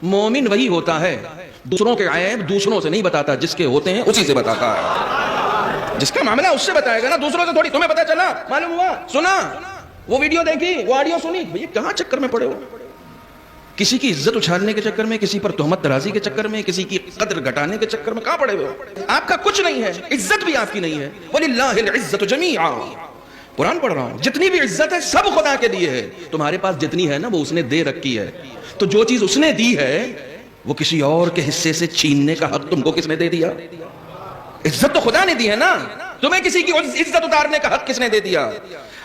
مومن وہی ہوتا ہے دوسروں کے عیب دوسروں سے نہیں بتاتا، جس کے ہوتے ہیں اسی سے بتاتا ہے۔ جس کا معاملہ اس سے بتائے گا نا، دوسروں سے تھوڑی۔ تمہیں پتا چلا، معلوم ہوا، سنا، وہ ویڈیو دیکھی، وہ آڈیو سنی، بھئی کہاں چکر میں پڑے ہو؟ کسی کی عزت اچھالنے کے چکر میں، کسی پر تہمت ترازی کے چکر میں، کسی کی قدر گھٹانے کے چکر میں کہاں پڑے ہوئے ہو؟ آپ کا کچھ نہیں ہے، عزت بھی آپ کی نہیں ہے۔ وَلِلَّهِ الْعِزَّةُ جَمِيعًا، قرآن پڑھ رہا ہوں، جتنی بھی عزت ہے سب خدا کے لیے ہے۔ تمہارے پاس جتنی ہے نا وہ اس نے دے رکھی ہے، تو جو چیز اس نے دی ہے وہ کسی اور کے حصے سے چھیننے کا حق تم کو کس نے دے دیا؟ عزت تو خدا نے دی ہے نا، تمہیں کسی کی عزت اتارنے کا حق کس نے دے دیا؟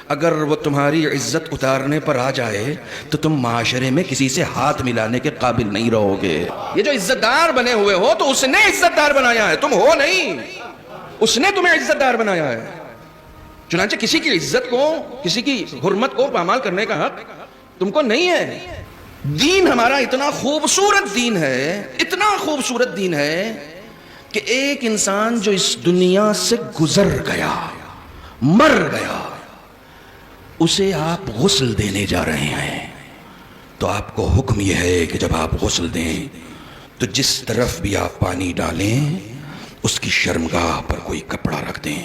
اگر وہ تمہاری عزت اتارنے پر آ جائے تو تم معاشرے میں کسی سے ہاتھ ملانے کے قابل نہیں رہو گے۔ یہ جو عزت دار بنے ہوئے ہو تو اس نے عزت دار بنایا ہے، تم ہو نہیں، اس نے تمہیں عزت دار بنایا ہے۔ چنانچہ کسی کی عزت کو، کسی کی حرمت کو پامال کرنے کا حق تم کو نہیں ہے۔ دین ہمارا اتنا خوبصورت دین ہے، اتنا خوبصورت دین ہے کہ ایک انسان جو اس دنیا سے گزر گیا، مر گیا، اسے آپ غسل دینے جا رہے ہیں، تو آپ کو حکم یہ ہے کہ جب آپ غسل دیں تو جس طرف بھی آپ پانی ڈالیں اس کی شرمگاہ پر کوئی کپڑا رکھ دیں۔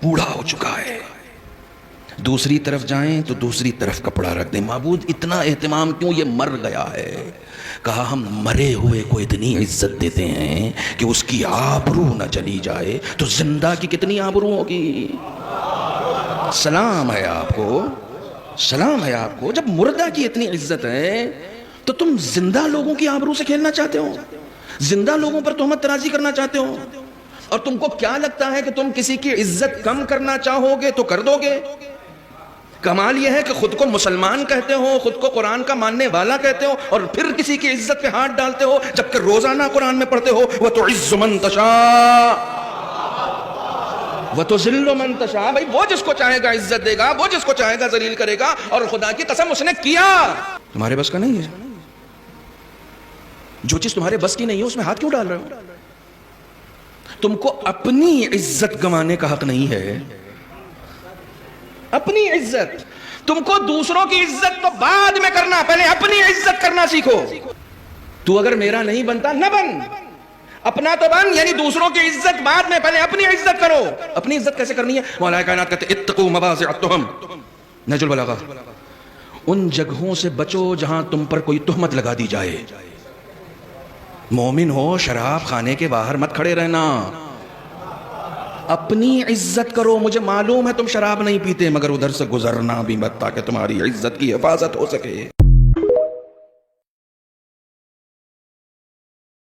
بوڑھا ہو چکا ہے، دوسری طرف جائیں تو دوسری طرف کپڑا رکھ دیں۔ معبود اتنا اہتمام کیوں؟ یہ مر گیا ہے۔ کہا ہم مرے ہوئے کو اتنی عزت دیتے ہیں کہ اس کی آبرو نہ چلی جائے تو زندہ کی کتنی آبرو ہوگی؟ سلام ہے آپ کو، سلام ہے آپ کو۔ جب مردہ کی اتنی عزت ہے تو تم زندہ لوگوں کی آبرو سے کھیلنا چاہتے ہو، زندہ لوگوں پر تہمت ترازی کرنا چاہتے ہو، اور تم کو کیا لگتا ہے کہ تم کسی کی عزت کم کرنا چاہو گے تو کر دو گے؟ کمال یہ ہے کہ خود کو مسلمان کہتے ہو، خود کو قرآن کا ماننے والا کہتے ہو، اور پھر کسی کی عزت پہ ہاتھ ڈالتے ہو، جبکہ روزانہ قرآن میں پڑھتے ہو وَتُعِزُّ مَن تَشَاءُ وَتُذِلُّ مَن تَشَاءُ۔ بھائی وہ جس کو چاہے گا عزت دے گا، وہ جس کو چاہے گا ذلیل کرے گا، اور خدا کی قسم اس نے کیا۔ تمہارے بس کا نہیں ہے، جو چیز تمہارے بس کی نہیں ہے اس میں ہاتھ کیوں ڈال رہے ہو؟ تم کو اپنی عزت گنوانے کا حق نہیں ہے، اپنی عزت۔ تم کو دوسروں کی عزت تو بعد میں کرنا، پہلے اپنی عزت کرنا سیکھو۔ تو اگر میرا نہیں بنتا نہ بن، اپنا تو بن، یعنی دوسروں کی عزت بعد میں، پہلے اپنی عزت کرو۔ اپنی عزت کیسے کرنی ہے؟ مولا کائنات کہتے ہیں اتقوا مواضع التہم، نہج البلاغہ، ان جگہوں سے بچو جہاں تم پر کوئی تہمت لگا دی جائے۔ مومن ہو، شراب خانے کے باہر مت کھڑے رہنا، اپنی عزت کرو۔ مجھے معلوم ہے تم شراب نہیں پیتے، مگر ادھر سے گزرنا بھی مت تاکہ تمہاری عزت کی حفاظت ہو سکے۔